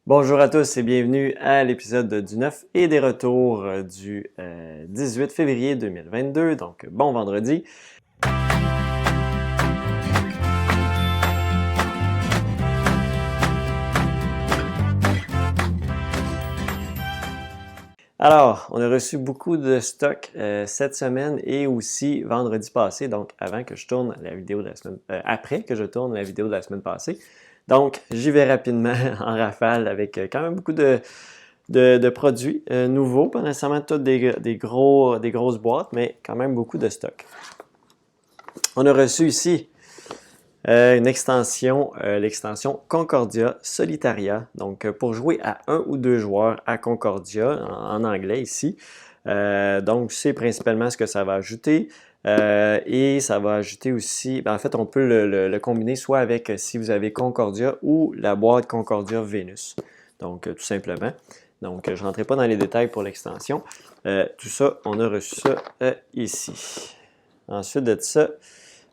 Bonjour à tous et bienvenue à l'épisode du 9 et des retours du 18 février 2022, donc bon vendredi. Alors, on a reçu beaucoup de stock cette semaine et aussi vendredi passé, donc avant que je tourne la vidéo de la semaine, après que je tourne la vidéo de la semaine passée. Donc, j'y vais rapidement en rafale avec quand même beaucoup de produits nouveaux, pas nécessairement toutes des grosses boîtes, mais quand même beaucoup de stock. On a reçu ici une extension, l'extension Concordia Solitaria. Donc, pour jouer à un ou deux joueurs à Concordia, en anglais ici. Donc, c'est principalement ce que ça va ajouter. Et ça va ajouter aussi, en fait, on peut le combiner soit avec, si vous avez Concordia ou la boîte Concordia Venus. Donc, tout simplement. Donc, je ne rentrerai pas dans les détails pour l'extension. Tout ça, on a reçu ça ici. Ensuite de ça,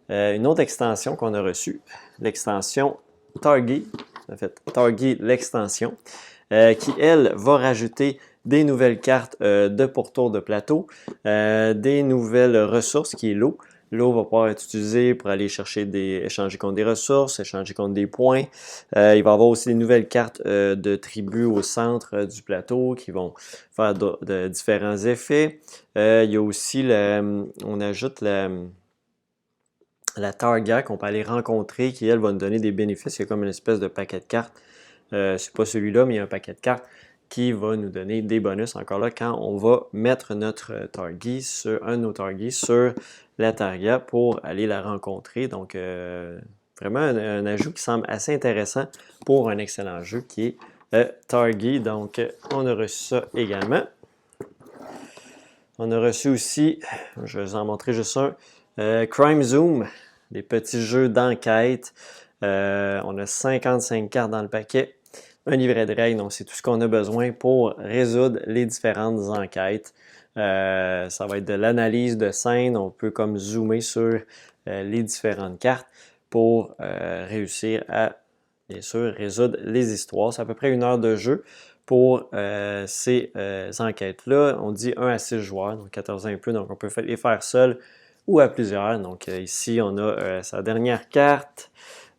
une autre extension qu'on a reçue, l'extension Targi, en fait, Targi l'extension, qui, elle, va rajouter des nouvelles cartes de pourtour de plateau, des nouvelles ressources qui est l'eau. L'eau va pouvoir être utilisée pour aller chercher échanger contre des ressources, échanger contre des points. Il va y avoir aussi des nouvelles cartes de tribus au centre du plateau qui vont faire de différents effets. Il y a aussi, on ajoute la Targa qu'on peut aller rencontrer, qui elle va nous donner des bénéfices. Il y a comme une espèce de paquet de cartes. C'est pas celui-là, mais il y a un paquet de cartes qui va nous donner des bonus. Encore là, quand on va mettre notre Targi sur un de nos Targi sur la Targa pour aller la rencontrer. Donc, vraiment un ajout qui semble assez intéressant pour un excellent jeu qui est Targi. Donc, on a reçu ça également. On a reçu aussi, je vais vous en montrer juste un, Crime Zoom, des petits jeux d'enquête. On a 55 cartes dans le paquet, un livret de règles, donc c'est tout ce qu'on a besoin pour résoudre les différentes enquêtes. Ça va être de l'analyse de scène, on peut comme zoomer sur les différentes cartes pour réussir à, bien sûr, résoudre les histoires. C'est à peu près 1 heure de jeu pour ces enquêtes-là. On dit 1 à 6 joueurs, donc 14 ans et plus, donc on peut les faire seul ou à plusieurs. Donc ici, on a sa dernière carte,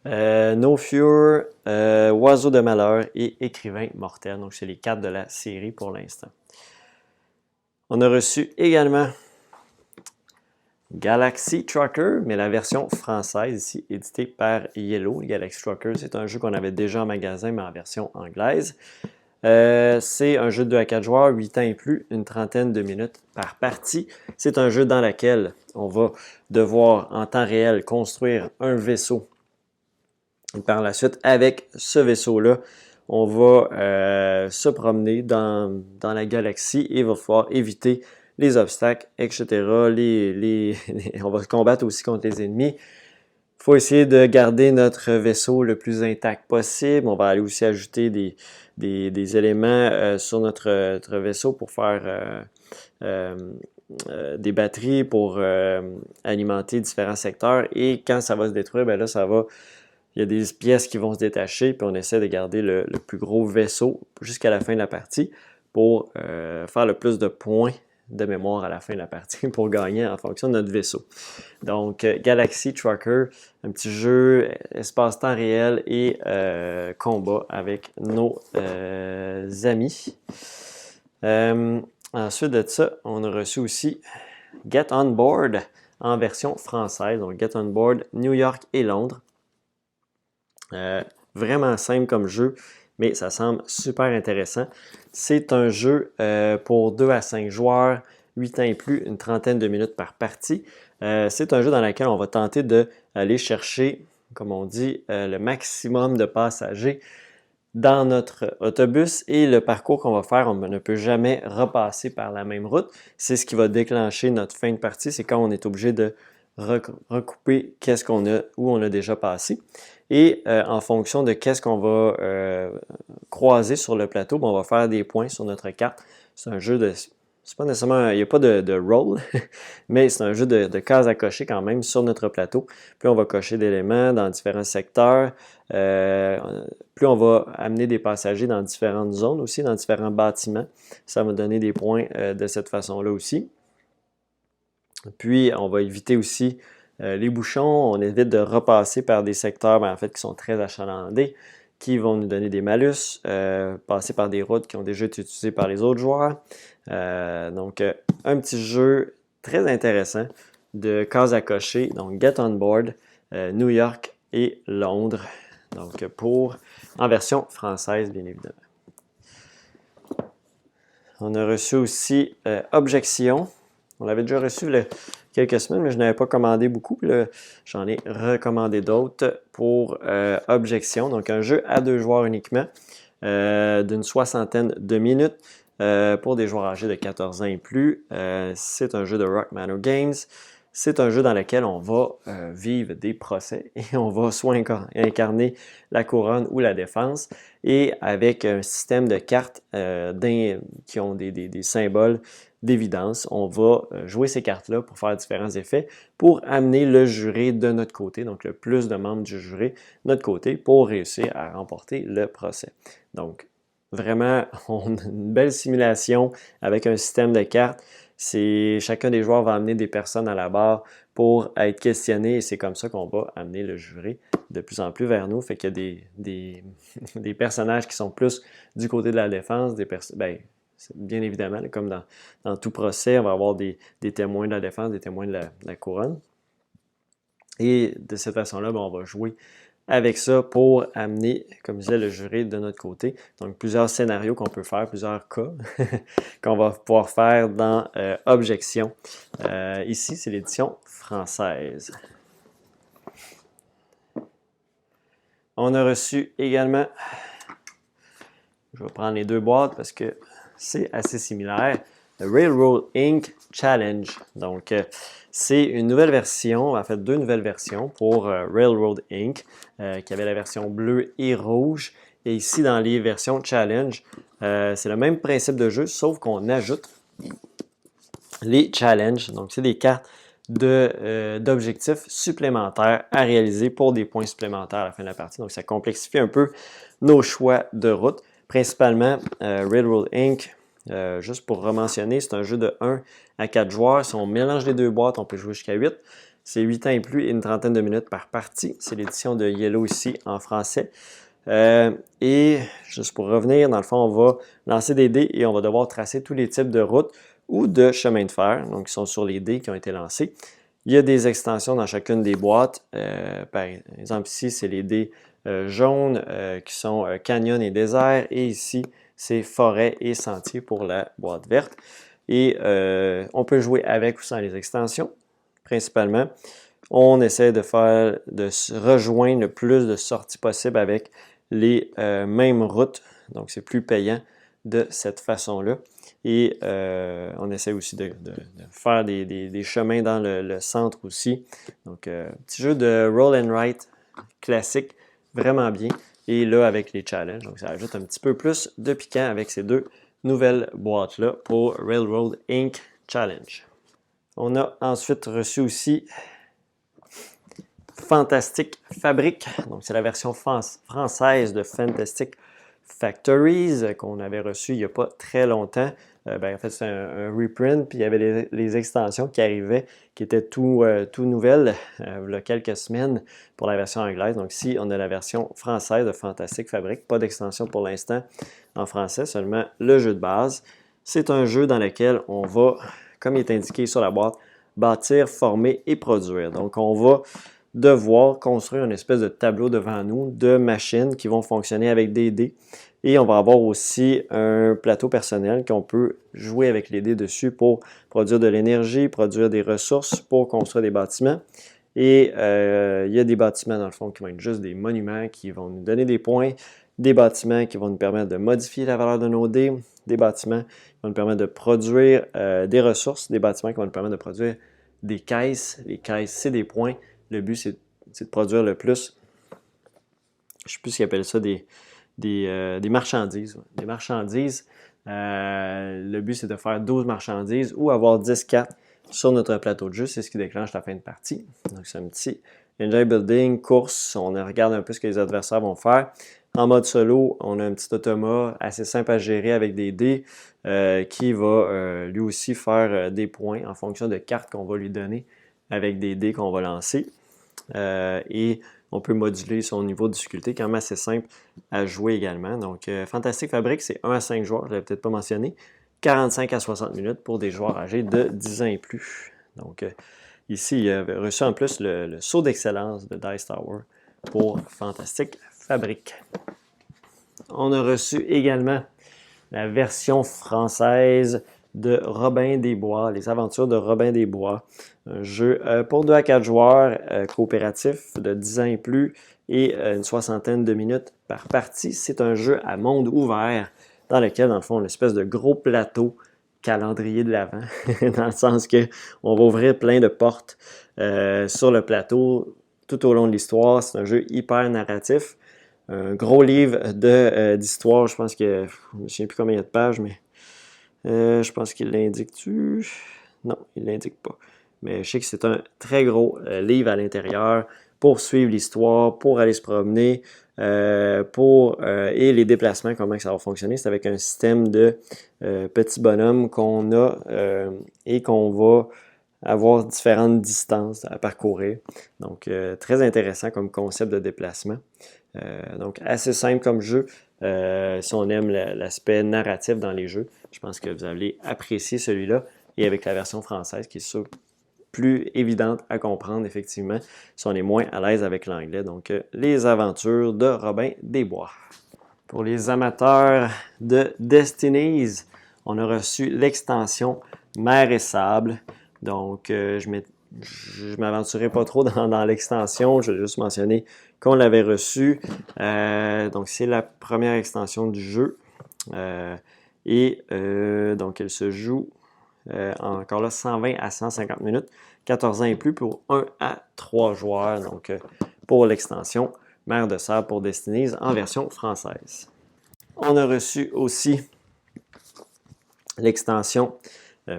No Fear, Oiseau de malheur et Écrivain mortel. Donc c'est les 4 de la série pour l'instant. On a reçu également Galaxy Trucker, mais la version française ici, éditée par Yellow. Galaxy Trucker, c'est un jeu qu'on avait déjà en magasin, mais en version anglaise. C'est un jeu de 2 à 4 joueurs, 8 ans et plus, une trentaine de minutes par partie. C'est un jeu dans lequel on va devoir en temps réel construire un vaisseau. Et par la suite, avec ce vaisseau-là, on va se promener dans la galaxie et il va falloir éviter les obstacles, etc. On va combattre aussi contre les ennemis. Il faut essayer de garder notre vaisseau le plus intact possible. On va aller aussi ajouter des éléments sur notre vaisseau pour faire des batteries pour alimenter différents secteurs. Et quand ça va se détruire, ben là, il y a des pièces qui vont se détacher, puis on essaie de garder le plus gros vaisseau jusqu'à la fin de la partie pour faire le plus de points de mémoire à la fin de la partie pour gagner en fonction de notre vaisseau. Donc, Galaxy Trucker, un petit jeu espace-temps réel et combat avec nos amis. Ensuite de ça, on a reçu aussi Get On Board en version française. Donc, Get On Board, New York et Londres. Vraiment simple comme jeu, mais ça semble super intéressant. C'est un jeu pour 2 à 5 joueurs, 8 ans et plus, une trentaine de minutes par partie. C'est un jeu dans lequel on va tenter d'aller chercher, comme on dit, le maximum de passagers dans notre autobus et le parcours qu'on va faire, on ne peut jamais repasser par la même route. C'est ce qui va déclencher notre fin de partie, c'est quand on est obligé de recouper où on a déjà passé. Et en fonction de qu'est-ce qu'on va croiser sur le plateau, on va faire des points sur notre carte. C'est un jeu de c'est pas nécessairement, il n'y a pas de rôle, mais c'est un jeu de cases à cocher quand même sur notre plateau. Plus on va cocher d'éléments dans différents secteurs, plus on va amener des passagers dans différentes zones aussi, dans différents bâtiments. Ça va donner des points de cette façon-là aussi. Puis, on va éviter aussi les bouchons. On évite de repasser par des secteurs en fait, qui sont très achalandés, qui vont nous donner des malus, passer par des routes qui ont déjà été utilisées par les autres joueurs. Donc, un petit jeu très intéressant de cases à cocher. Donc, Get On Board, New York et Londres. Donc, en version française, bien évidemment. On a reçu aussi Objection. On l'avait déjà reçu quelques semaines, mais je n'avais pas commandé beaucoup. J'en ai recommandé d'autres pour Objection. Donc, un jeu à 2 joueurs uniquement, d'une 60aine de minutes pour des joueurs âgés de 14 ans et plus. C'est un jeu de Rock Manor Games. C'est un jeu dans lequel on va vivre des procès et on va soit incarner la couronne ou la défense et avec un système de cartes qui ont des symboles d'évidence, on va jouer ces cartes-là pour faire différents effets pour amener le juré de notre côté, donc le plus de membres du juré de notre côté pour réussir à remporter le procès. Donc, vraiment, on a une belle simulation avec un système de cartes. Chacun des joueurs va amener des personnes à la barre pour être questionnés et c'est comme ça qu'on va amener le juré de plus en plus vers nous. Fait qu'il y a des personnages qui sont plus du côté de la défense, bien évidemment, comme dans tout procès, on va avoir des témoins de la défense, des témoins de la couronne. Et de cette façon-là, on va jouer avec ça pour amener, comme je disais, le juré de notre côté. Donc, plusieurs scénarios qu'on peut faire, plusieurs cas qu'on va pouvoir faire dans Objection. Ici, c'est l'édition française. On a reçu également, je vais prendre les 2 boîtes parce que c'est assez similaire, le Railroad Inc. Challenge. Donc, c'est une nouvelle version, en fait 2 nouvelles versions pour Railroad Inc. Qui avait la version bleue et rouge. Et ici, dans les versions Challenge, c'est le même principe de jeu, sauf qu'on ajoute les challenges. Donc, c'est des cartes d'objectifs supplémentaires à réaliser pour des points supplémentaires à la fin de la partie. Donc, ça complexifie un peu nos choix de route. Principalement, Railroad Inc., juste pour rementionner, c'est un jeu de 1 à 4 joueurs. Si on mélange les 2 boîtes, on peut jouer jusqu'à 8. C'est 8 ans et plus et une trentaine de minutes par partie. C'est l'édition de Yellow ici en français. Et juste pour revenir, dans le fond, on va lancer des dés et on va devoir tracer tous les types de routes ou de chemins de fer, donc qui sont sur les dés qui ont été lancés. Il y a des extensions dans chacune des boîtes. Par exemple, ici, c'est les dés jaunes qui sont canyon et désert. Et ici, c'est forêt et sentier pour la boîte verte. Et on peut jouer avec ou sans les extensions, principalement. On essaie de rejoindre le plus de sorties possible avec les mêmes routes. Donc, c'est plus payant de cette façon-là. Et on essaie aussi de faire des chemins dans le centre aussi. Donc, petit jeu de roll and write classique, vraiment bien. Et là, avec les challenges, donc ça ajoute un petit peu plus de piquant avec ces 2 nouvelles boîtes-là pour Railroad Inc. Challenge. On a ensuite reçu aussi Fantastic Fabric. Donc, c'est la version française de Fantastic Factories qu'on avait reçu il n'y a pas très longtemps. En fait, c'est un reprint, puis il y avait les extensions qui arrivaient, qui étaient tout nouvelles il y a quelques semaines pour la version anglaise. Donc ici, on a la version française de Fantastic Fabric. Pas d'extension pour l'instant en français, seulement le jeu de base. C'est un jeu dans lequel on va, comme il est indiqué sur la boîte, bâtir, former et produire. Donc, on va devoir construire une espèce de tableau devant nous de machines qui vont fonctionner avec des dés. Et on va avoir aussi un plateau personnel qu'on peut jouer avec les dés dessus pour produire de l'énergie, produire des ressources pour construire des bâtiments. Et il y a des bâtiments, dans le fond, qui vont être juste des monuments qui vont nous donner des points, des bâtiments qui vont nous permettre de modifier la valeur de nos dés, des bâtiments qui vont nous permettre de produire des ressources, des bâtiments qui vont nous permettre de produire des caisses. Les caisses, c'est des points. Le but, c'est de produire le plus. Je ne sais plus ce qu'ils appellent ça, des des marchandises. Des marchandises. Le but, c'est de faire 12 marchandises ou avoir 10 cartes sur notre plateau de jeu. C'est ce qui déclenche la fin de partie. Donc, c'est un petit enjoy building, course. On regarde un peu ce que les adversaires vont faire. En mode solo, on a un petit automa assez simple à gérer avec des dés qui va lui aussi faire des points en fonction de cartes qu'on va lui donner avec des dés qu'on va lancer. Et on peut moduler son niveau de difficulté, quand même assez simple à jouer également. Donc, Fantastic Fabric, c'est 1 à 5 joueurs, je ne l'avais peut-être pas mentionné. 45 à 60 minutes pour des joueurs âgés de 10 ans et plus. Donc, ici, il a reçu en plus le saut d'excellence de Dice Tower pour Fantastic Fabric. On a reçu également la version française de Robin des Bois, les aventures de Robin des Bois. Un jeu pour 2 à 4 joueurs, coopératif de 10 ans et plus et une soixantaine de minutes par partie. C'est un jeu à monde ouvert dans lequel, dans le fond, on a une espèce de gros plateau calendrier de l'Avent, dans le sens qu'on va ouvrir plein de portes sur le plateau tout au long de l'histoire. C'est un jeu hyper narratif. Un gros livre d'histoire, je pense que, je ne me souviens plus combien il y a de pages, mais je pense qu'il l'indique-tu? Non, il ne l'indique pas. Mais je sais que c'est un très gros livre à l'intérieur pour suivre l'histoire, pour aller se promener, et les déplacements, comment ça va fonctionner. C'est avec un système de petits bonhommes qu'on a et qu'on va avoir différentes distances à parcourir. Donc, très intéressant comme concept de déplacement. Donc, assez simple comme jeu. Si on aime l'aspect narratif dans les jeux, je pense que vous allez apprécier celui-là. Et avec la version française, qui est plus évidente à comprendre, effectivement, si on est moins à l'aise avec l'anglais. Donc, les aventures de Robin des Bois. Pour les amateurs de Destinies, on a reçu l'extension Mer et Sable. Donc, je ne m'aventurerai pas trop dans l'extension. Je vais juste mentionner qu'on l'avait reçu. Donc, c'est la première extension du jeu. Donc, elle se joue encore là 120 à 150 minutes, 14 ans et plus pour 1 à 3 joueurs. Donc, pour l'extension Mer de Sable pour Destinies en version française. On a reçu aussi l'extension,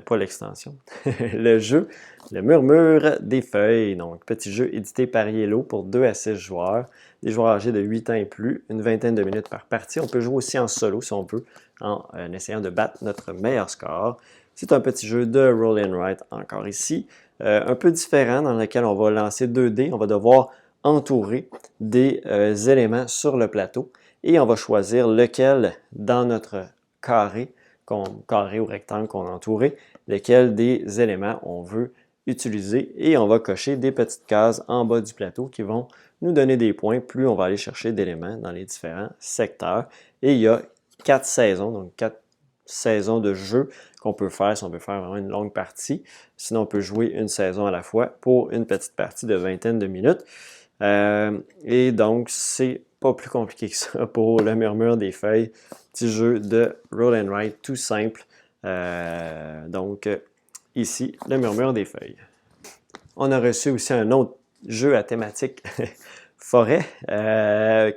pas l'extension, le jeu, le Murmure des Feuilles. Donc, petit jeu édité par Yellow pour 2 à 6 joueurs, des joueurs âgés de 8 ans et plus, une vingtaine de minutes par partie. On peut jouer aussi en solo si on peut, en essayant de battre notre meilleur score. C'est un petit jeu de roll and write encore ici, un peu différent dans lequel on va lancer 2 dés. On va devoir entourer des éléments sur le plateau et on va choisir lequel dans notre carré ou rectangle qu'on a entouré, lesquels des éléments on veut utiliser et on va cocher des petites cases en bas du plateau qui vont nous donner des points plus on va aller chercher d'éléments dans les différents secteurs. Et il y a 4 saisons, donc 4 saisons de jeu qu'on peut faire si on veut faire vraiment une longue partie. Sinon, on peut jouer une saison à la fois pour une petite partie de vingtaine de minutes. Et donc, c'est pas plus compliqué que ça pour le Murmure des Feuilles. Petit jeu de roll and write tout simple. Donc, ici, le Murmure des Feuilles. On a reçu aussi un autre jeu à thématique forêt,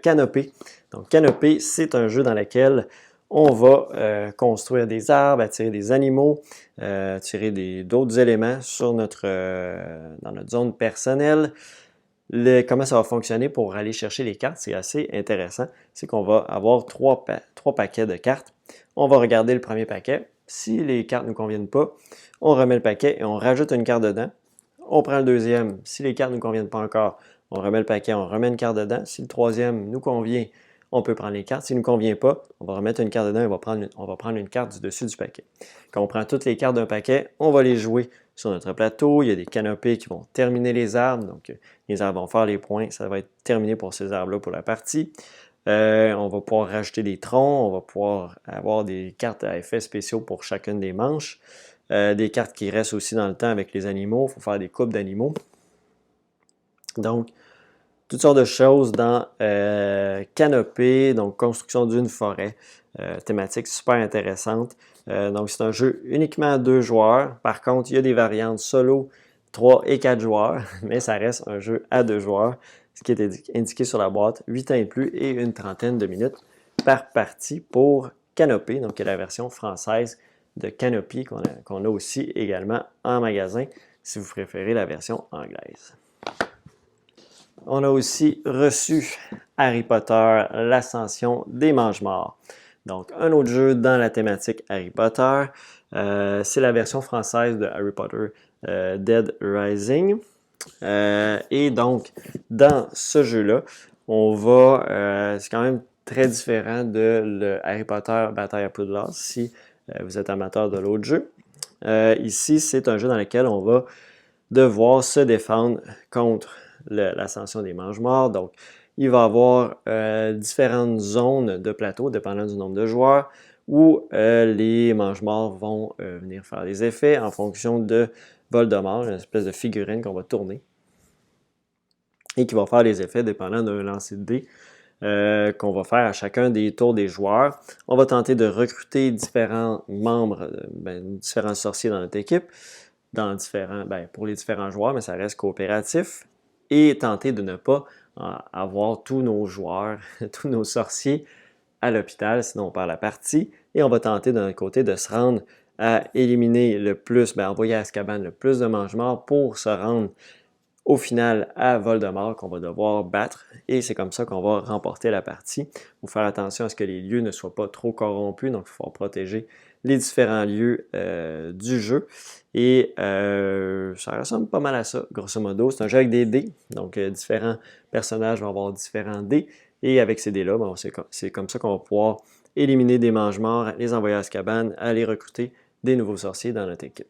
Canopée. Donc, Canopée, c'est un jeu dans lequel on va construire des arbres, attirer des animaux, attirer d'autres éléments sur dans notre zone personnelle. Comment ça va fonctionner pour aller chercher les cartes, c'est assez intéressant. C'est qu'on va avoir trois paquets de cartes. On va regarder le premier paquet. Si les cartes ne nous conviennent pas, on remet le paquet et on rajoute une carte dedans. On prend le deuxième. Si les cartes ne nous conviennent pas encore, on remet le paquet, on remet une carte dedans. Si le troisième nous convient, on peut prendre les cartes. S'il ne nous convient pas, on va remettre une carte dedans et on va prendre une carte du dessus du paquet. Quand on prend toutes les cartes d'un paquet, on va les jouer sur notre plateau. Il y a des canopées qui vont terminer les arbres. Donc, les arbres vont faire les points. Ça va être terminé pour ces arbres-là pour la partie. On va pouvoir rajouter des troncs. On va pouvoir avoir des cartes à effets spéciaux pour chacune des manches. Des cartes qui restent aussi dans le temps avec les animaux. Il faut faire des coupes d'animaux. Donc, toutes sortes de choses dans Canopée, donc construction d'une forêt, thématique super intéressante. Donc c'est un jeu uniquement à 2 joueurs. Par contre, il y a des variantes solo, 3 et 4 joueurs, mais ça reste un jeu à 2 joueurs. Ce qui est indiqué sur la boîte, 8 ans et plus et une trentaine de minutes par partie pour Canopy, donc qui est la version française de Canopy qu'on a aussi également en magasin si vous préférez la version anglaise. On a aussi reçu Harry Potter, l'Ascension des Mange-Morts. Donc, un autre jeu dans la thématique Harry Potter. C'est la version française de Harry Potter Dead Rising. Et donc, dans ce jeu-là, on va... c'est quand même très différent de le Harry Potter Bataille à Poudlard, si vous êtes amateur de l'autre jeu. Ici, c'est un jeu dans lequel on va devoir se défendre contre l'ascension des Mange-Morts. Donc, il va y avoir différentes zones de plateau, dépendant du nombre de joueurs, où les Mange-Morts vont venir faire des effets en fonction de Voldemort, une espèce de figurine qu'on va tourner et qui va faire des effets dépendant d'un lancer de dés qu'on va faire à chacun des tours des joueurs. On va tenter de recruter différents membres, différents sorciers dans notre équipe, pour les différents joueurs, mais ça reste coopératif, et tenter de ne pas avoir tous nos joueurs, tous nos sorciers à l'hôpital, sinon on perd la partie, et on va tenter de notre côté de se rendre à éliminer le plus, envoyer à Azkaban le plus de Mange-Morts pour se rendre au final à Voldemort qu'on va devoir battre, et c'est comme ça qu'on va remporter la partie. Il faut faire attention à ce que les lieux ne soient pas trop corrompus, donc il faut protéger les différents lieux du jeu, et ça ressemble pas mal à ça, grosso modo. C'est un jeu avec des dés, donc différents personnages vont avoir différents dés, et avec ces dés-là, c'est comme ça qu'on va pouvoir éliminer des Mange-Morts, les envoyer à Azkaban, aller recruter des nouveaux sorciers dans notre équipe.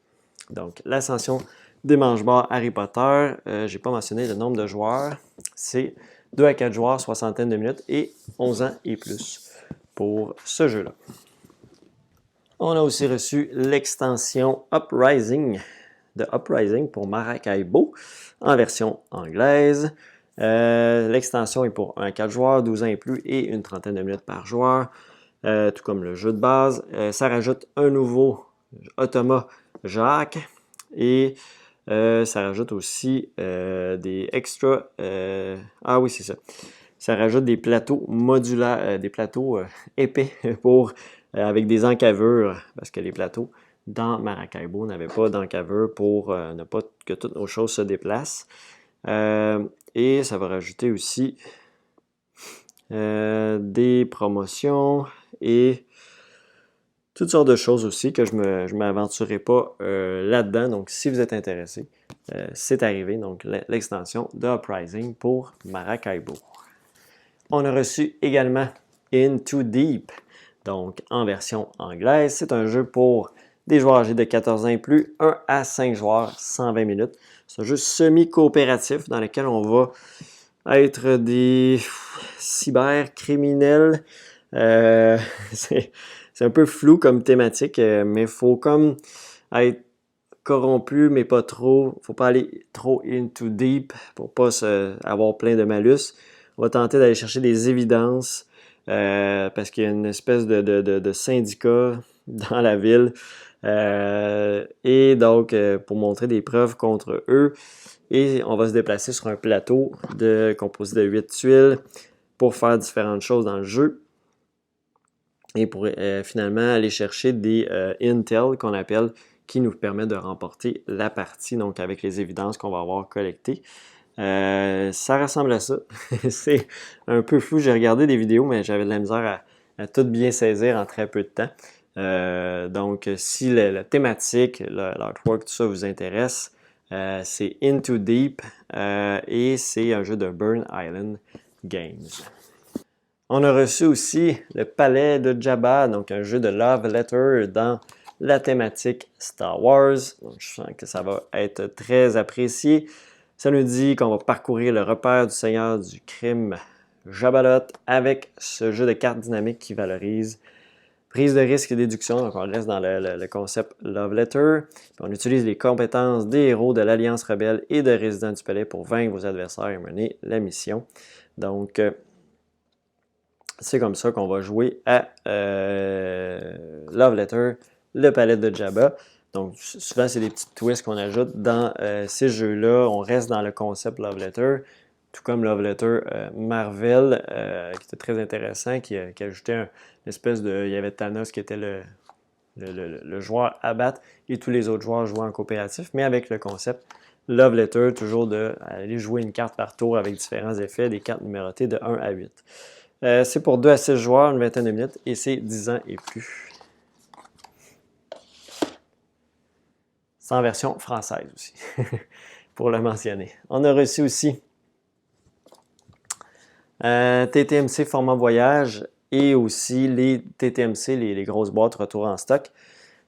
Donc, l'ascension des Mange-Morts Harry Potter, je n'ai pas mentionné le nombre de joueurs, c'est 2 à 4 joueurs, soixantaine de minutes et 11 ans et plus pour ce jeu-là. On a aussi reçu l'extension Uprising de Uprising pour Maracaibo en version anglaise. L'extension est pour 1 à 4 joueurs, 12 ans et plus et une trentaine de minutes par joueur, tout comme le jeu de base. Ça rajoute un nouveau automa Jacques et ça rajoute aussi des extras. Ah oui, c'est ça. Ça rajoute des plateaux modulaires, des plateaux épais avec des encavures, parce que les plateaux dans Maracaibo n'avaient pas d'encavure pour ne pas que toutes nos choses se déplacent. Et ça va rajouter aussi des promotions et toutes sortes de choses aussi que je ne m'aventurerai pas là-dedans. Donc, si vous êtes intéressé, c'est arrivé. Donc, l'extension de Uprising pour Maracaibo. On a reçu également Into Deep, donc en version anglaise. C'est un jeu pour des joueurs âgés de 14 ans et plus, 1 à 5 joueurs, 120 minutes. C'est un jeu semi-coopératif dans lequel on va être des cybercriminels. C'est un peu flou comme thématique, mais il faut comme être corrompu, mais pas trop. Il ne faut pas aller trop into deep pour pas avoir plein de malus. On va tenter d'aller chercher des évidences parce qu'il y a une espèce de syndicat dans la ville. Et donc, pour montrer des preuves contre eux. Et on va se déplacer sur un plateau composé de 8 tuiles pour faire différentes choses dans le jeu. Et pour finalement aller chercher des intel qu'on appelle, qui nous permet de remporter la partie, donc avec les évidences qu'on va avoir collectées. Ça ressemble à ça. C'est un peu flou. J'ai regardé des vidéos, mais j'avais de la misère à tout bien saisir en très peu de temps. Donc, si la thématique, l'artwork, tout ça vous intéresse, c'est Into Deep et c'est un jeu de Burn Island Games. On a reçu aussi le Palais de Jabba, donc un jeu de Love Letter dans la thématique Star Wars. Donc, je sens que ça va être très apprécié. Ça nous dit qu'on va parcourir le repère du Seigneur du crime Jabbalot avec ce jeu de cartes dynamiques qui valorise prise de risque et déduction. Donc, on reste dans le concept Love Letter. Puis on utilise les compétences des héros de l'Alliance rebelle et de Résidents du Palais pour vaincre vos adversaires et mener la mission. Donc, c'est comme ça qu'on va jouer à Love Letter, le Palais de Jabba. Donc, souvent, c'est des petits twists qu'on ajoute dans ces jeux-là. On reste dans le concept Love Letter, tout comme Love Letter Marvel, qui était très intéressant, qui ajoutait une espèce de... Il y avait Thanos qui était le joueur à battre et tous les autres joueurs jouaient en coopératif, mais avec le concept Love Letter, toujours d'aller jouer une carte par tour avec différents effets, des cartes numérotées de 1 à 8. C'est pour 2 à 6 joueurs, une vingtaine de minutes, et c'est 10 ans et plus. C'est en version française aussi, pour le mentionner. On a reçu aussi TTMC format voyage et aussi les TTMC, les grosses boîtes retour en stock.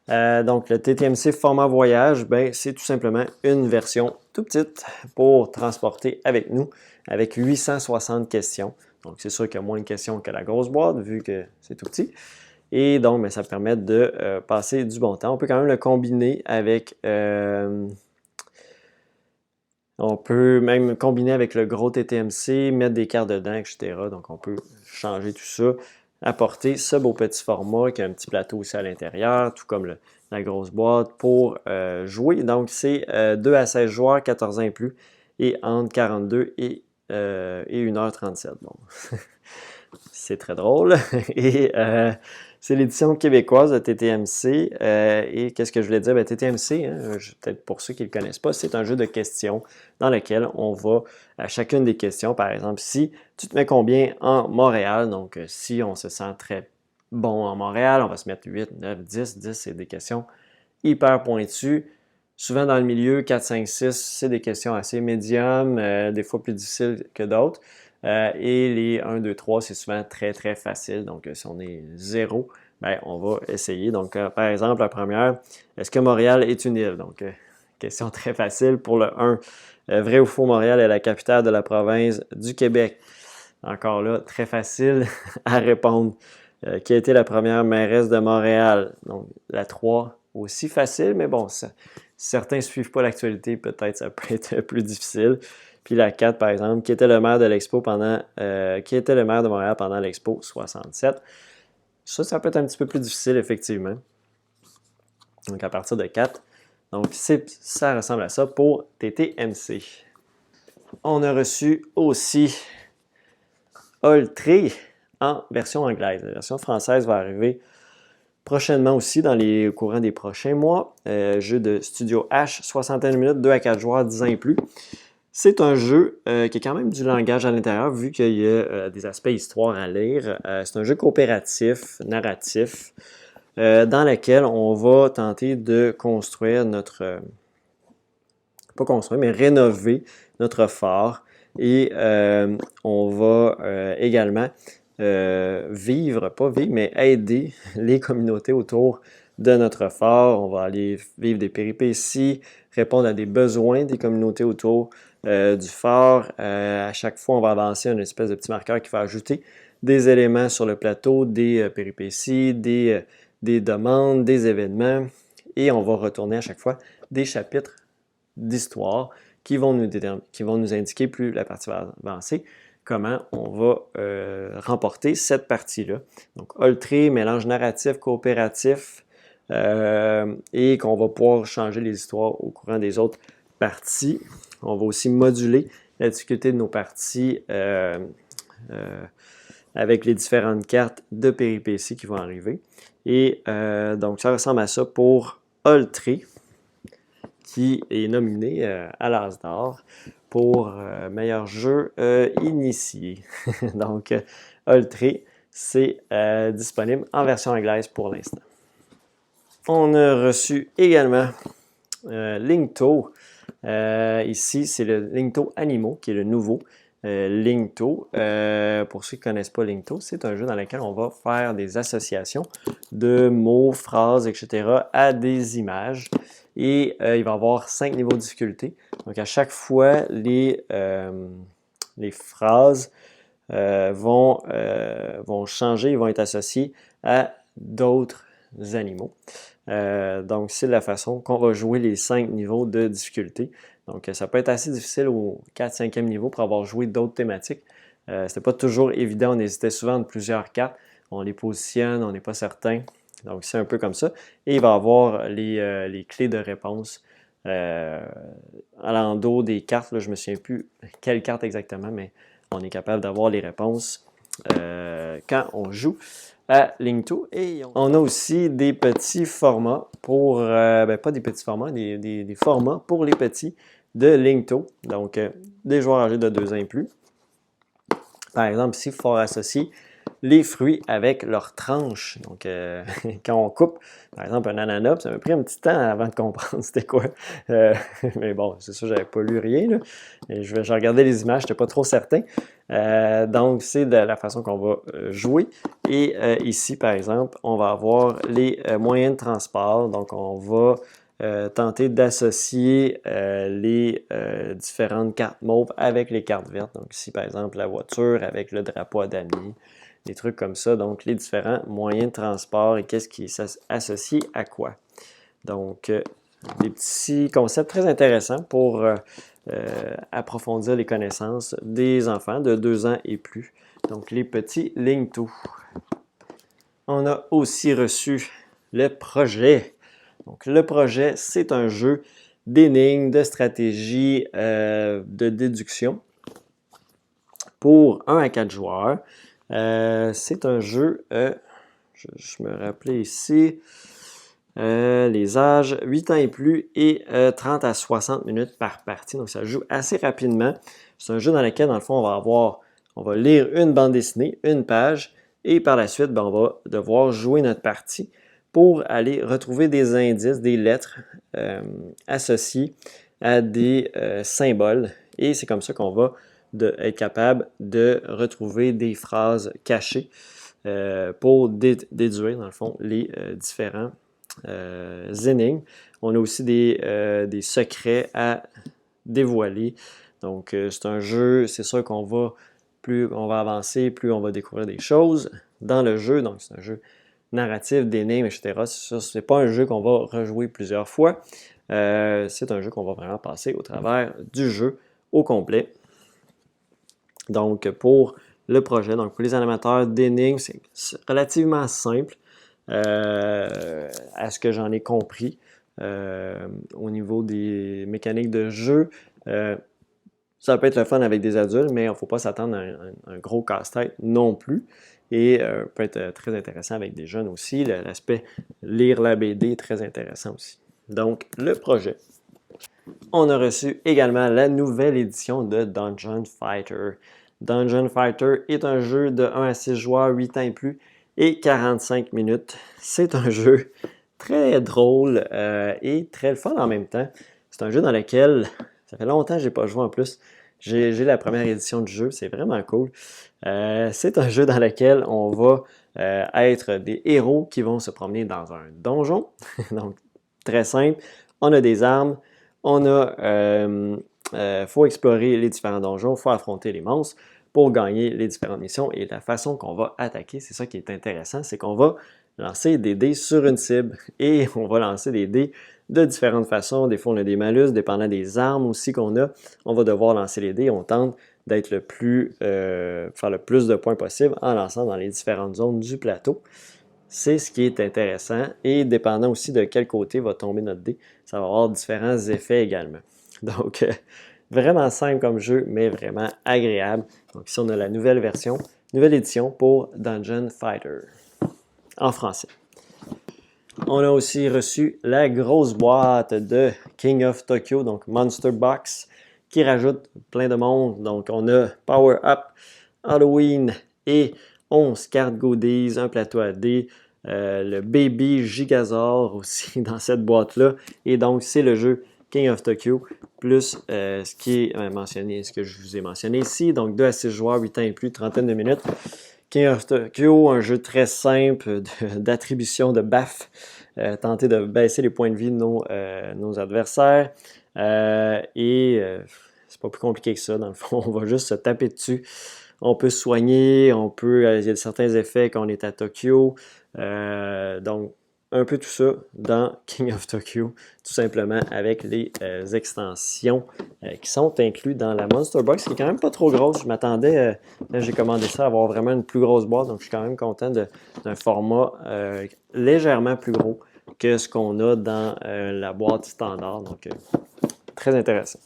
Donc, le TTMC format voyage, ben, c'est tout simplement une version tout petite pour transporter avec nous, avec 860 questions. Donc, c'est sûr qu'il y a moins de questions que la grosse boîte, vu que c'est tout petit. Et donc, ben, ça permet de passer du bon temps. On peut quand même le combiner avec... on peut même combiner avec le gros TTMC, mettre des cartes dedans, etc. Donc, on peut changer tout ça, apporter ce beau petit format qui a un petit plateau aussi à l'intérieur, tout comme la grosse boîte pour jouer. Donc, c'est 2 à 16 joueurs, 14 ans et plus, et entre 42 et 1h37. Bon, c'est très drôle. Et c'est l'édition québécoise de TTMC. Et qu'est-ce que je voulais dire? Ben, TTMC, hein, peut-être pour ceux qui ne le connaissent pas, c'est un jeu de questions dans lequel on va à chacune des questions. Par exemple, si tu te mets combien en Montréal, donc si on se sent très bon en Montréal, on va se mettre 8, 9, 10. 10, c'est des questions hyper pointues. Souvent dans le milieu, 4, 5, 6, c'est des questions assez médium, des fois plus difficiles que d'autres. Et les 1, 2, 3, c'est souvent très, très facile. Donc, si on est 0, ben, on va essayer. Donc, par exemple, la première, est-ce que Montréal est une île? Donc, question très facile pour le 1. Vrai ou faux, Montréal est la capitale de la province du Québec? Encore là, très facile à répondre. Qui a été la première mairesse de Montréal? Donc, la 3, aussi facile, mais bon, certains ne suivent pas l'actualité, peut-être ça peut être plus difficile. Puis la 4, par exemple, qui était le maire de l'Expo qui était le maire de Montréal pendant l'Expo 67. Ça peut être un petit peu plus difficile, effectivement. Donc, à partir de 4. Donc, ça ressemble à ça pour TTMC. On a reçu aussi Oltré en version anglaise. La version française va arriver prochainement aussi, au courant des prochains mois. Jeu de Studio H, 60 minutes, 2 à 4 joueurs, 10 ans et plus. C'est un jeu qui a quand même du langage à l'intérieur, vu qu'il y a des aspects histoire à lire. C'est un jeu coopératif, narratif, dans lequel on va tenter de construire pas construire, mais rénover notre fort. Et on va également mais aider les communautés autour de notre fort. On va aller vivre des péripéties, répondre à des besoins des communautés autour du fort. À chaque fois, on va avancer une espèce de petit marqueur qui va ajouter des éléments sur le plateau, des péripéties, des demandes, des événements. Et on va retourner à chaque fois des chapitres d'histoire qui vont nous indiquer, plus la partie va avancer, comment on va remporter cette partie-là. Donc, Oltré, mélange narratif, coopératif, et qu'on va pouvoir changer les histoires au courant des autres parties. On va aussi moduler la difficulté de nos parties avec les différentes cartes de péripéties qui vont arriver. Et donc, ça ressemble à ça pour Oltré, qui est nominé à l'As d'or pour meilleur jeu initié. Donc, Oltré, c'est disponible en version anglaise pour l'instant. On a reçu également Linkto. Ici, c'est le Linkto Animaux, qui est le nouveau Linkto. Pour ceux qui ne connaissent pas Linkto, c'est un jeu dans lequel on va faire des associations de mots, phrases, etc. à des images. Et il va y avoir 5 niveaux de difficulté. Donc, à chaque fois, les phrases vont changer, ils vont être associés à d'autres animaux. Donc, c'est la façon qu'on va jouer les 5 niveaux de difficulté. Donc, ça peut être assez difficile au 4-5e niveau pour avoir joué d'autres thématiques. C'était pas toujours évident, on hésitait souvent entre plusieurs cartes. On les positionne, on n'est pas certain. Donc, c'est un peu comme ça. Et il va y avoir les clés de réponse à l'endos des cartes. Là, je ne me souviens plus quelle carte exactement, mais on est capable d'avoir les réponses quand on joue à Linkto. Et on a aussi des petits formats pour, pas des petits formats, des formats pour les petits de Linkto. Donc, des joueurs âgés de 2 ans et plus. Par exemple, ici, il faut associer les fruits avec leurs tranches. Donc, quand on coupe, par exemple, un ananas, ça m'a pris un petit temps avant de comprendre c'était quoi. Mais bon, c'est sûr, j'avais pas lu rien. Là. Et je regardais les images, j'étais pas trop certain. Donc, c'est de la façon qu'on va jouer. Et ici, par exemple, on va avoir les moyens de transport. Donc, on va tenter d'associer les différentes cartes mauves avec les cartes vertes. Donc, ici, par exemple, la voiture avec le drapeau à damier. Des trucs comme ça, donc les différents moyens de transport et qu'est-ce qui est associé à quoi. Donc, des petits concepts très intéressants pour approfondir les connaissances des enfants de 2 ans et plus. Donc, les petits Linkto. On a aussi reçu le projet. Donc, le projet, c'est un jeu d'énigmes, de stratégie, de déduction pour 1 à 4 joueurs. C'est un jeu, je me rappelais ici, les âges 8 ans et plus et 30 à 60 minutes par partie. Donc, ça joue assez rapidement. C'est un jeu dans lequel, dans le fond, on va lire une bande dessinée, une page, et par la suite, on va devoir jouer notre partie pour aller retrouver des indices, des lettres associées à des symboles. Et c'est comme ça qu'on va être capable de retrouver des phrases cachées pour déduire, dans le fond, les différents énigmes. On a aussi des secrets à dévoiler. Donc, c'est un jeu, c'est sûr qu'on va, plus on va avancer, plus on va découvrir des choses dans le jeu. Donc, c'est un jeu narratif, d'énigmes, etc. Ce n'est pas un jeu qu'on va rejouer plusieurs fois. C'est un jeu qu'on va vraiment passer au travers du jeu au complet. Donc, pour le projet, donc pour les animateurs d'énigmes, c'est relativement simple à ce que j'en ai compris au niveau des mécaniques de jeu. Ça peut être le fun avec des adultes, mais il ne faut pas s'attendre à un gros casse-tête non plus. Et peut être très intéressant avec des jeunes aussi. L'aspect lire la BD est très intéressant aussi. Donc, le projet. On a reçu également la nouvelle édition de Dungeon Fighter. Dungeon Fighter est un jeu de 1 à 6 joueurs, 8 ans et plus, et 45 minutes. C'est un jeu très drôle et très fun en même temps. C'est un jeu dans lequel, ça fait longtemps que je n'ai pas joué en plus, j'ai la première édition du jeu, c'est vraiment cool. C'est un jeu dans lequel on va être des héros qui vont se promener dans un donjon. Donc, très simple. On a des armes, faut explorer les différents donjons, il faut affronter les monstres pour gagner les différentes missions. Et la façon qu'on va attaquer, c'est ça qui est intéressant, c'est qu'on va lancer des dés sur une cible et on va lancer des dés de différentes façons. Des fois, on a des malus, dépendant des armes aussi qu'on a. On va devoir lancer les dés. On tente d'être faire le plus de points possible en lançant dans les différentes zones du plateau. C'est ce qui est intéressant et dépendant aussi de quel côté va tomber notre dé, ça va avoir différents effets également. Donc, vraiment simple comme jeu, mais vraiment agréable. Donc ici, on a la nouvelle version, nouvelle édition pour Dungeon Fighter en français. On a aussi reçu la grosse boîte de King of Tokyo, donc Monster Box, qui rajoute plein de monde. Donc, on a Power Up, Halloween et 11 cartes goodies, un plateau à dés, le Baby Gigazord aussi dans cette boîte-là. Et donc, c'est le jeu King of Tokyo, plus ce qui est mentionné, ce que je vous ai mentionné ici. Donc, 2 à 6 joueurs, 8 ans et plus, trentaine de minutes. King of Tokyo, un jeu très simple d'attribution de baffes, tenter de baisser les points de vie de nos adversaires. C'est pas plus compliqué que ça, dans le fond, on va juste se taper dessus. On peut se soigner, il y a certains effets quand on est à Tokyo. Donc, un peu tout ça dans King of Tokyo, tout simplement avec les extensions qui sont incluses dans la Monster Box, qui est quand même pas trop grosse. Je m'attendais, j'ai commandé ça, à avoir vraiment une plus grosse boîte, donc je suis quand même content d'un format légèrement plus gros que ce qu'on a dans la boîte standard. Donc, très intéressant.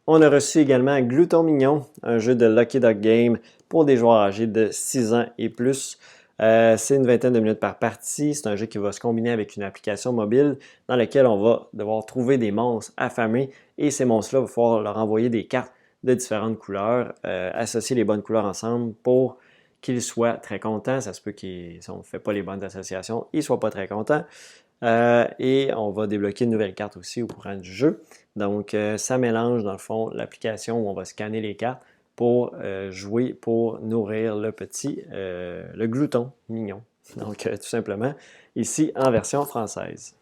On a reçu également Glouton Mignon, un jeu de Lucky Duck Game pour des joueurs âgés de 6 ans et plus. C'est une vingtaine de minutes par partie. C'est un jeu qui va se combiner avec une application mobile dans laquelle on va devoir trouver des monstres affamés et ces monstres-là, il va falloir leur envoyer des cartes de différentes couleurs, associer les bonnes couleurs ensemble pour qu'ils soient très contents. Ça se peut si on ne fait pas les bonnes associations, ils ne soient pas très contents. Et on va débloquer une nouvelle carte aussi au courant du jeu. Donc, ça mélange dans le fond l'application où on va scanner les cartes pour jouer, pour nourrir le glouton mignon. Donc, tout simplement, ici en version française.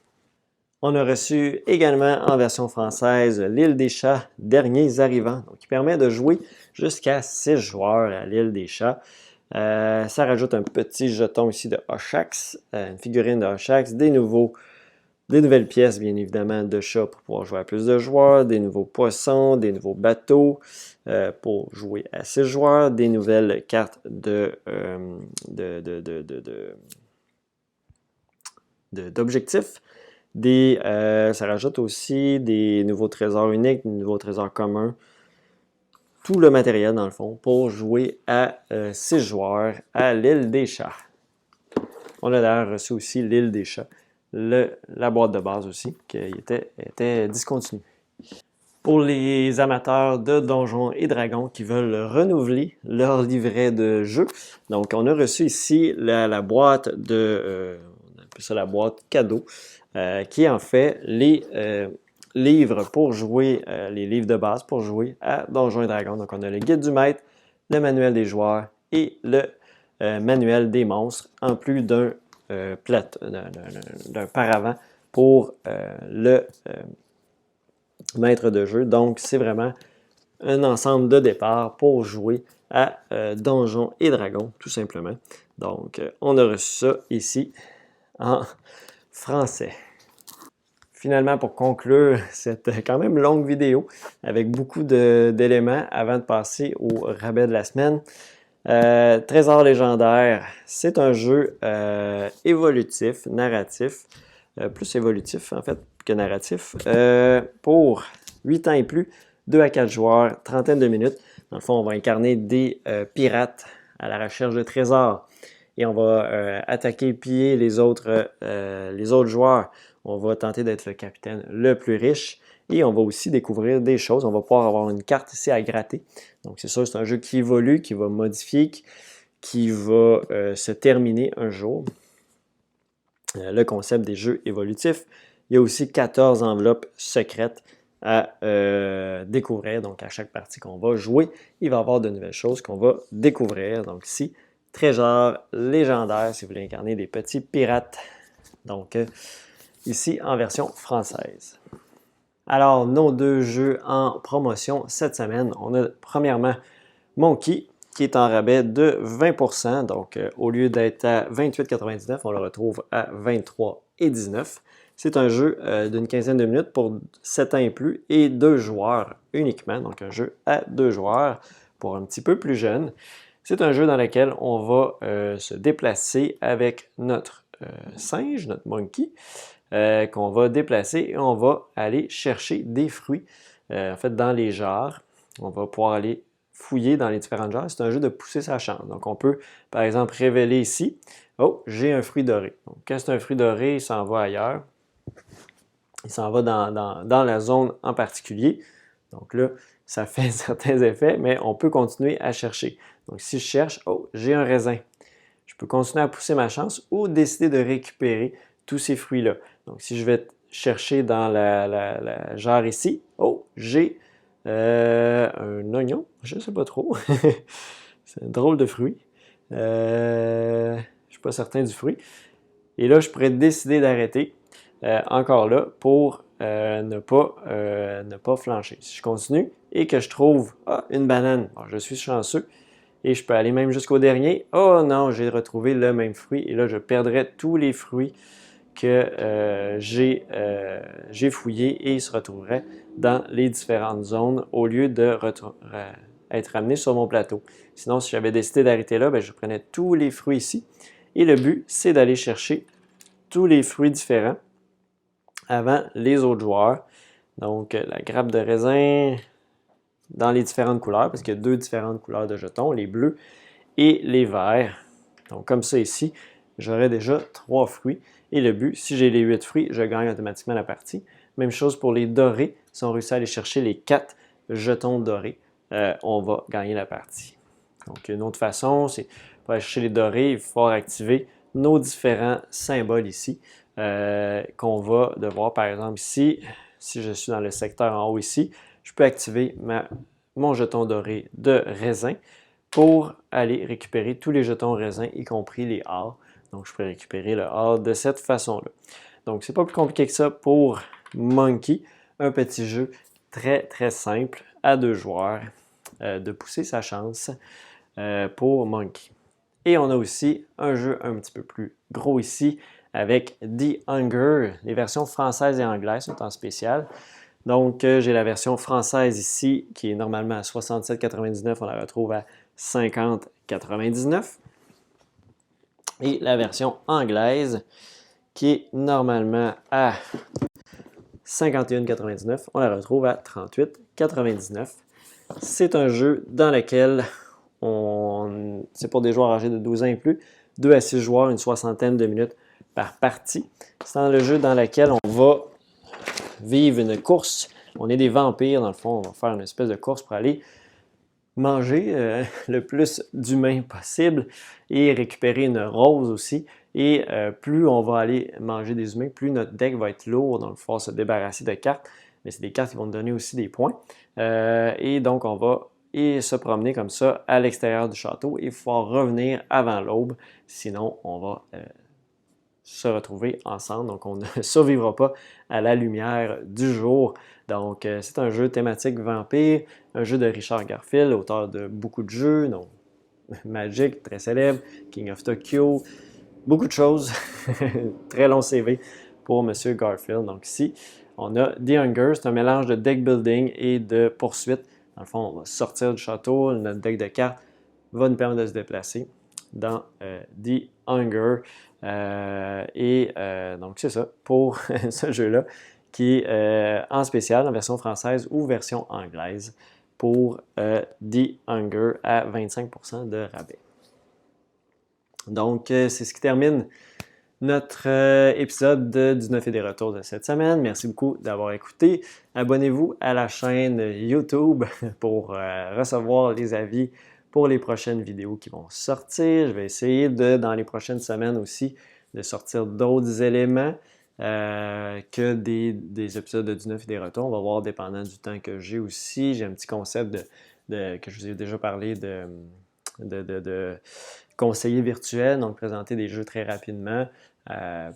On a reçu également en version française l'île des chats, derniers arrivants, donc qui permet de jouer jusqu'à 6 joueurs à l'île des chats. Ça rajoute un petit jeton ici de Oshax, une figurine de Oshax, des nouvelles pièces, bien évidemment, de chat pour pouvoir jouer à plus de joueurs, des nouveaux poissons, des nouveaux bateaux pour jouer à 6 joueurs, des nouvelles cartes d'objectifs. Ça rajoute aussi des nouveaux trésors uniques, des nouveaux trésors communs. Tout le matériel, dans le fond, pour jouer à 6 joueurs à l'île des chats. On a d'ailleurs reçu aussi l'île des chats, la boîte de base aussi, qui était discontinue. Pour les amateurs de Donjons et Dragons qui veulent renouveler leur livret de jeu, donc on a reçu ici la boîte on appelle ça la boîte cadeau, qui est en fait les livres pour jouer, les livres de base pour jouer à Donjons et Dragons. Donc on a le guide du maître, le manuel des joueurs et le manuel des monstres, en plus d'un paravent pour le maître de jeu. Donc, c'est vraiment un ensemble de départ pour jouer à Donjons et Dragons, tout simplement. Donc, on a reçu ça ici en français. Finalement, pour conclure cette quand même longue vidéo avec beaucoup d'éléments avant de passer au rabais de la semaine, Trésor légendaire, c'est un jeu évolutif, narratif, plus évolutif en fait que narratif, pour 8 ans et plus, 2 à 4 joueurs, trentaine de minutes. Dans le fond, on va incarner des pirates à la recherche de trésors et on va attaquer et piller les autres joueurs. On va tenter d'être le capitaine le plus riche et on va aussi découvrir des choses. On va pouvoir avoir une carte ici à gratter. Donc c'est ça, c'est un jeu qui évolue, qui va modifier, qui va se terminer un jour. Le concept des jeux évolutifs. Il y a aussi 14 enveloppes secrètes à découvrir. Donc à chaque partie qu'on va jouer, il va y avoir de nouvelles choses qu'on va découvrir. Donc ici, Trésor légendaire si vous voulez incarner des petits pirates. Donc ici en version française. Alors, nos 2 jeux en promotion cette semaine, on a premièrement Monkey qui est en rabais de 20%. Donc, au lieu d'être à 28,99$, on le retrouve à 23,19$. C'est un jeu d'une quinzaine de minutes pour 7 ans et plus et 2 joueurs uniquement. Donc, un jeu à 2 joueurs pour un petit peu plus jeune. C'est un jeu dans lequel on va se déplacer avec notre singe, notre monkey, qu'on va déplacer et on va aller chercher des fruits, en fait, dans les jarres. On va pouvoir aller fouiller dans les différentes jarres. C'est un jeu de pousser sa chance. Donc, on peut, par exemple, révéler ici, « Oh, j'ai un fruit doré. » Donc, quand c'est un fruit doré, il s'en va ailleurs. Il s'en va dans la zone en particulier. Donc là, ça fait certains effets, mais on peut continuer à chercher. Donc, si je cherche, « Oh, j'ai un raisin. » Je peux continuer à pousser ma chance ou décider de récupérer tous ces fruits-là. Donc, si je vais chercher dans la jarre ici, « Oh, j'ai un oignon. » Je ne sais pas trop. C'est un drôle de fruit. Je ne suis pas certain du fruit. Et là, je pourrais décider d'arrêter encore là pour ne pas flancher. Si je continue et que je trouve une banane, bon, je suis chanceux et je peux aller même jusqu'au dernier. Oh non, j'ai retrouvé le même fruit et là, je perdrais tous les fruits que j'ai fouillés et ils se retrouveraient dans les différentes zones au lieu de être ramenés sur mon plateau. Sinon, si j'avais décidé d'arrêter là, je prenais tous les fruits ici. Et le but, c'est d'aller chercher tous les fruits différents avant les autres joueurs. Donc, la grappe de raisin dans les différentes couleurs, parce qu'il y a 2 différentes couleurs de jetons, les bleus et les verts. Donc, comme ça ici, j'aurai déjà 3 fruits. Et le but, si j'ai les 8 fruits, je gagne automatiquement la partie. Même chose pour les dorés. Si on réussit à aller chercher les 4 jetons dorés, on va gagner la partie. Donc, une autre façon, c'est pour aller chercher les dorés, il faut activer nos différents symboles ici, qu'on va devoir, par exemple, ici, si je suis dans le secteur en haut ici, je peux activer mon jeton doré de raisin pour aller récupérer tous les jetons raisins, y compris les A. Donc, je peux récupérer le A de cette façon-là. Donc, c'est pas plus compliqué que ça pour Monkey. Un petit jeu très, très simple à 2 joueurs de pousser sa chance pour Monkey. Et on a aussi un jeu un petit peu plus gros ici avec The Hunger. Les versions françaises et anglaises sont en spécial. Donc, j'ai la version française ici qui est normalement à 67,99. On la retrouve à 50,99. Et la version anglaise qui est normalement à 51,99. On la retrouve à 38,99. C'est un jeu dans lequel c'est pour des joueurs âgés de 12 ans et plus, 2 à 6 joueurs, une soixantaine de minutes par partie. C'est le jeu dans lequel on va vivre une course. On est des vampires, dans le fond, on va faire une espèce de course pour aller manger le plus d'humains possible et récupérer une rose aussi. Et plus on va aller manger des humains, plus notre deck va être lourd, donc il faut se débarrasser de cartes. Mais c'est des cartes qui vont nous donner aussi des points. Et donc, on va se promener comme ça à l'extérieur du château et il faut revenir avant l'aube. Sinon, on va se retrouver ensemble. Donc, on ne survivra pas à la lumière du jour. Donc, c'est un jeu thématique vampire, un jeu de Richard Garfield, auteur de beaucoup de jeux, donc Magic, très célèbre, King of Tokyo, beaucoup de choses. Très long CV pour M. Garfield. Donc, ici, on a The Hunger, c'est un mélange de deck building et de poursuite. Dans le fond, on va sortir du château, notre deck de cartes va nous permettre de se déplacer dans The Hunger. Donc, c'est ça pour ce jeu-là qui est en spécial en version française ou version anglaise pour The Hunger à 25% de rabais. Donc, c'est ce qui termine notre épisode du 9 et des retours de cette semaine. Merci beaucoup d'avoir écouté. Abonnez-vous à la chaîne YouTube pour recevoir les avis pour les prochaines vidéos qui vont sortir. Je vais essayer dans les prochaines semaines aussi, de sortir d'autres éléments que des épisodes du 9 et des retours. On va voir dépendant du temps que j'ai aussi. J'ai un petit concept que je vous ai déjà parlé de conseiller virtuel, donc présenter des jeux très rapidement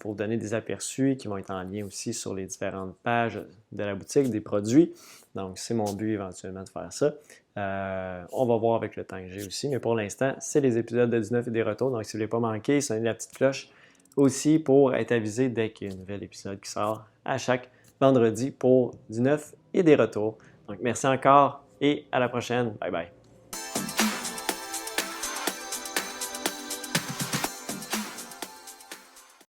pour donner des aperçus qui vont être en lien aussi sur les différentes pages de la boutique, des produits. Donc, c'est mon but éventuellement de faire ça. On va voir avec le temps que j'ai aussi, mais pour l'instant, c'est les épisodes de 19 et des retours. Donc, si vous ne voulez pas manquer, sonnez la petite cloche aussi pour être avisé dès qu'il y a un nouvel épisode qui sort à chaque vendredi pour 19 et des retours. Donc, merci encore et à la prochaine. Bye bye.